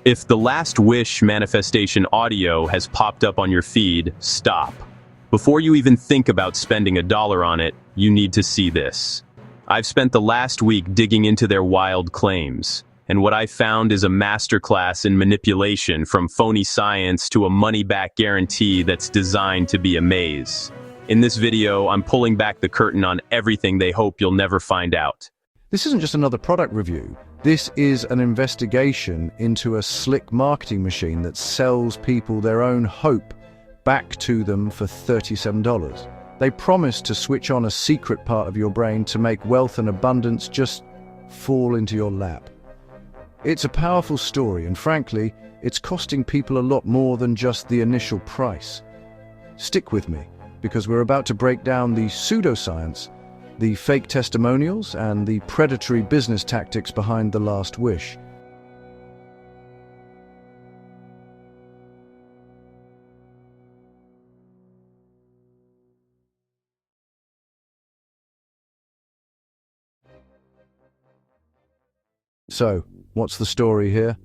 If the Last Wish manifestation audio has popped up on your feed, stop. Before you even think about spending $1 on it, you need to see this. I've spent the last week digging into their wild claims, and what I found is a masterclass in manipulation, from phony science to a money-back guarantee that's designed to be a maze. In this video, I'm pulling back the curtain on everything they hope you'll never find out. This isn't just another product review. This is an investigation into a slick marketing machine that sells people their own hope back to them for $37. They promise to switch on a secret part of your brain to make wealth and abundance just fall into your lap. It's a powerful story, and frankly, it's costing people a lot more than just the initial price. Stick with me, because we're about to break down the pseudoscience, the fake testimonials, and the predatory business tactics behind the Last Wish. So, what's the story here?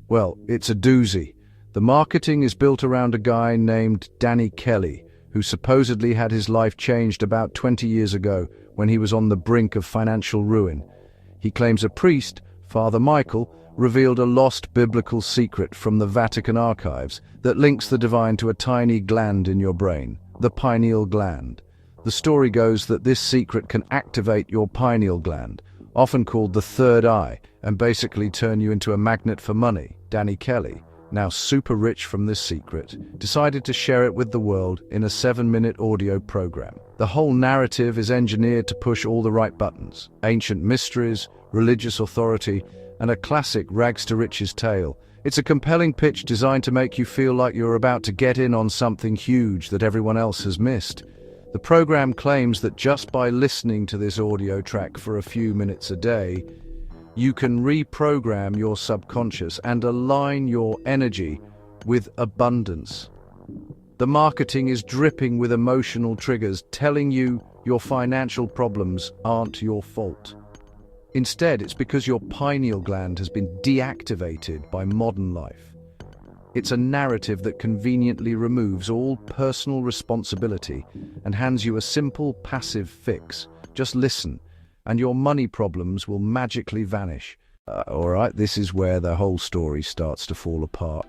Well, it's a doozy. The marketing is built around a guy named Danny Kelly, who supposedly had his life changed about 20 years ago when he was on the brink of financial ruin. He claims a priest, Father Michael, revealed a lost biblical secret from the Vatican archives that links the divine to a tiny gland in your brain, the pineal gland. The story goes that this secret can activate your pineal gland, often called the third eye, and basically turn you into a magnet for money. Danny Kelly, now super rich from this secret, decided to share it with the world in a 7-minute audio program. The whole narrative is engineered to push all the right buttons: ancient mysteries, religious authority, and a classic rags to riches tale. It's a compelling pitch designed to make you feel like you're about to get in on something huge that everyone else has missed. The program claims that just by listening to this audio track for a few minutes a day, you can reprogram your subconscious and align your energy with abundance. The marketing is dripping with emotional triggers, telling you your financial problems aren't your fault. Instead, it's because your pineal gland has been deactivated by modern life. It's a narrative that conveniently removes all personal responsibility and hands you a simple, passive fix. Just listen, and your money problems will magically vanish. Alright, this is where the whole story starts to fall apart.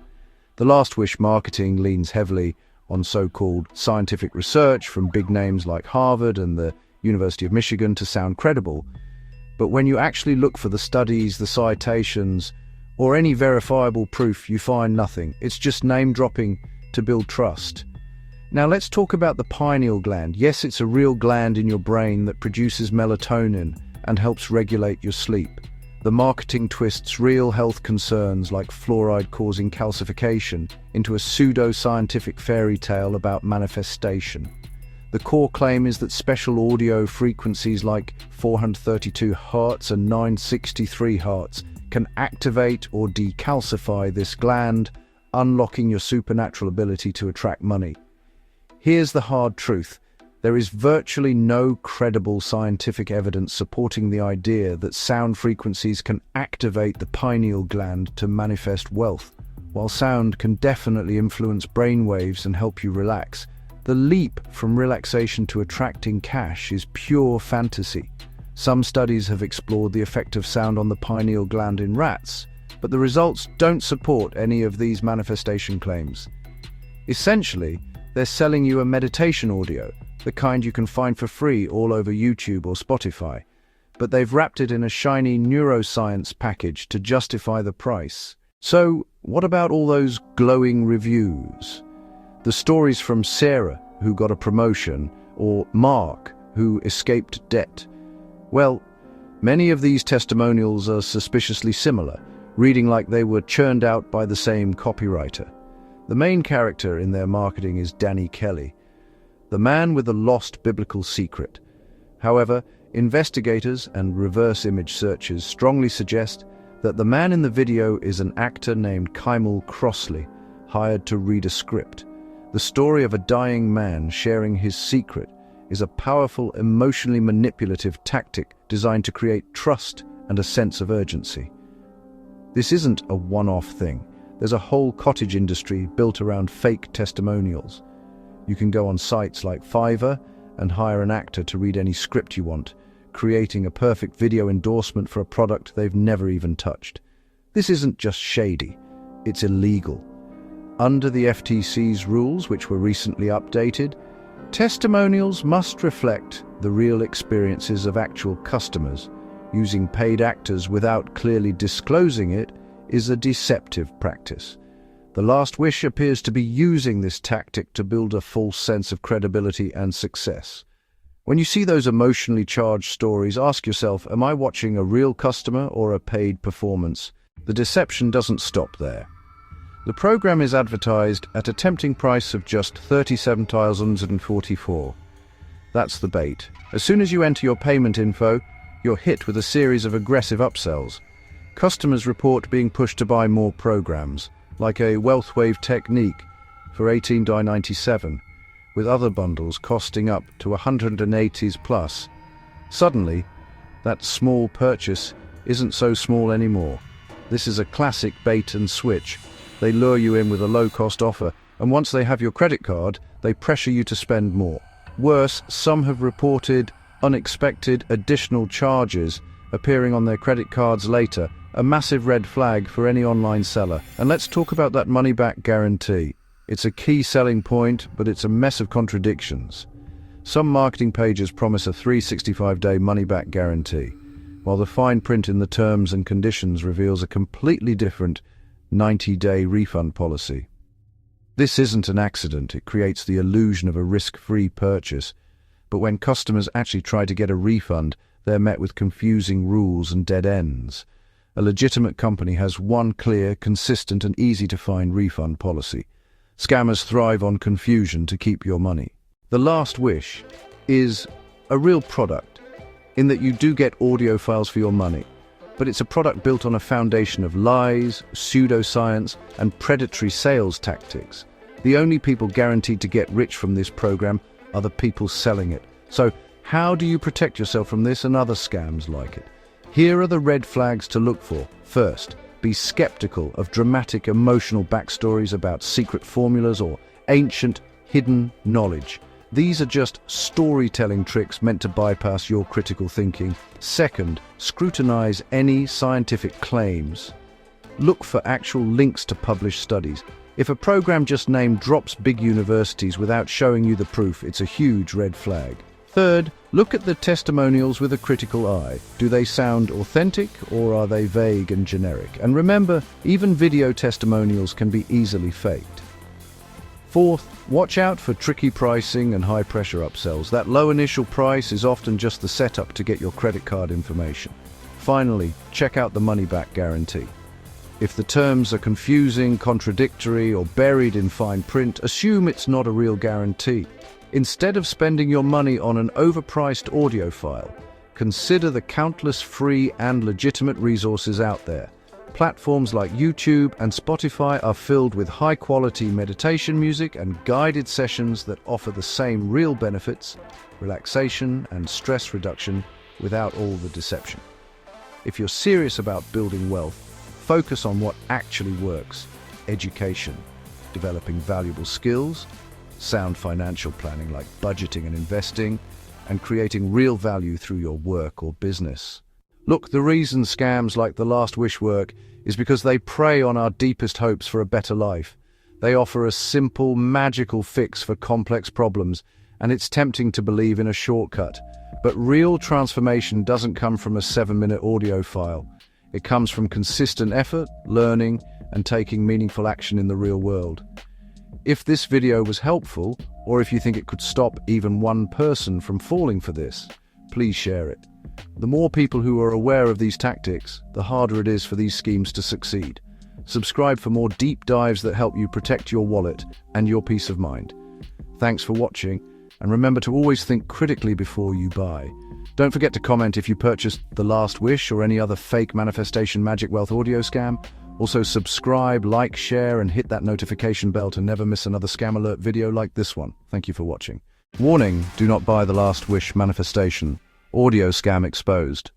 The Last Wish marketing leans heavily on so-called scientific research from big names like Harvard and the University of Michigan to sound credible. But when you actually look for the studies, the citations, or any verifiable proof, you find nothing. It's just name-dropping to build trust. Now let's talk about the pineal gland. Yes, it's a real gland in your brain that produces melatonin and helps regulate your sleep. The marketing twists real health concerns like fluoride causing calcification into a pseudo-scientific fairy tale about manifestation. The core claim is that special audio frequencies like 432 Hz and 963 Hz can activate or decalcify this gland, unlocking your supernatural ability to attract money. Here's the hard truth. There is virtually no credible scientific evidence supporting the idea that sound frequencies can activate the pineal gland to manifest wealth. While sound can definitely influence brain waves and help you relax, the leap from relaxation to attracting cash is pure fantasy. Some studies have explored the effect of sound on the pineal gland in rats, but the results don't support any of these manifestation claims. Essentially, they're selling you a meditation audio, the kind you can find for free all over YouTube or Spotify, but they've wrapped it in a shiny neuroscience package to justify the price. So, what about all those glowing reviews? The stories from Sarah, who got a promotion, or Mark, who escaped debt. Well, many of these testimonials are suspiciously similar, reading like they were churned out by the same copywriter. The main character in their marketing is Danny Kelly, the man with the lost biblical secret. However, investigators and reverse image searchers strongly suggest that the man in the video is an actor named Kymel Crossley, hired to read a script. The story of a dying man sharing his secret is a powerful, emotionally manipulative tactic designed to create trust and a sense of urgency. This isn't a one-off thing. There's a whole cottage industry built around fake testimonials. You can go on sites like Fiverr and hire an actor to read any script you want, creating a perfect video endorsement for a product they've never even touched. This isn't just shady, it's illegal. Under the FTC's rules, which were recently updated, testimonials must reflect the real experiences of actual customers. Using paid actors without clearly disclosing it is a deceptive practice. The Last Wish appears to be using this tactic to build a false sense of credibility and success. When you see those emotionally charged stories, ask yourself, am I watching a real customer or a paid performance? The deception doesn't stop there. The program is advertised at a tempting price of just $37,044. That's the bait. As soon as you enter your payment info, you're hit with a series of aggressive upsells. Customers report being pushed to buy more programs, like a Wealth Wave technique for $18.97, with other bundles costing up to $180s plus. Suddenly, that small purchase isn't so small anymore. This is a classic bait and switch. They lure you in with a low-cost offer, and once they have your credit card, they pressure you to spend more. Worse, some have reported unexpected additional charges appearing on their credit cards later, a massive red flag for any online seller. And let's talk about that money-back guarantee. It's a key selling point, but it's a mess of contradictions. Some marketing pages promise a 365-day money-back guarantee, while the fine print in the terms and conditions reveals a completely different 90-day refund policy. This isn't an accident. It creates the illusion of a risk-free purchase. But when customers actually try to get a refund, they're met with confusing rules and dead ends. A legitimate company has one clear, consistent, and easy-to-find refund policy. Scammers thrive on confusion to keep your money. The Last Wish is a real product, in that you do get audio files for your money. But it's a product built on a foundation of lies, pseudoscience, and predatory sales tactics. The only people guaranteed to get rich from this program are the people selling it. So, how do you protect yourself from this and other scams like it? Here are the red flags to look for. First, be skeptical of dramatic emotional backstories about secret formulas or ancient, hidden knowledge. These are just storytelling tricks meant to bypass your critical thinking. Second, scrutinize any scientific claims. Look for actual links to published studies. If a program just name drops big universities without showing you the proof, it's a huge red flag. Third, look at the testimonials with a critical eye. Do they sound authentic, or are they vague and generic? And remember, even video testimonials can be easily faked. Fourth, watch out for tricky pricing and high-pressure upsells. That low initial price is often just the setup to get your credit card information. Finally, check out the money-back guarantee. If the terms are confusing, contradictory, or buried in fine print, assume it's not a real guarantee. Instead of spending your money on an overpriced audio file, consider the countless free and legitimate resources out there. Platforms like YouTube and Spotify are filled with high-quality meditation music and guided sessions that offer the same real benefits, relaxation and stress reduction, without all the deception. If you're serious about building wealth, focus on what actually works: education, developing valuable skills, sound financial planning like budgeting and investing, and creating real value through your work or business. Look, the reason scams like the Last Wish work is because they prey on our deepest hopes for a better life. They offer a simple, magical fix for complex problems, and it's tempting to believe in a shortcut. But real transformation doesn't come from a 7-minute audio file. It comes from consistent effort, learning, and taking meaningful action in the real world. If this video was helpful, or if you think it could stop even one person from falling for this, please share it. The more people who are aware of these tactics, the harder it is for these schemes to succeed. Subscribe for more deep dives that help you protect your wallet and your peace of mind. Thanks for watching, and remember to always think critically before you buy. Don't forget to comment if you purchased The Last Wish or any other fake manifestation magic wealth audio scam. Also subscribe, like, share, and hit that notification bell to never miss another scam alert video like this one. Thank you for watching. Warning, do not buy The Last Wish manifestation. Audio scam exposed.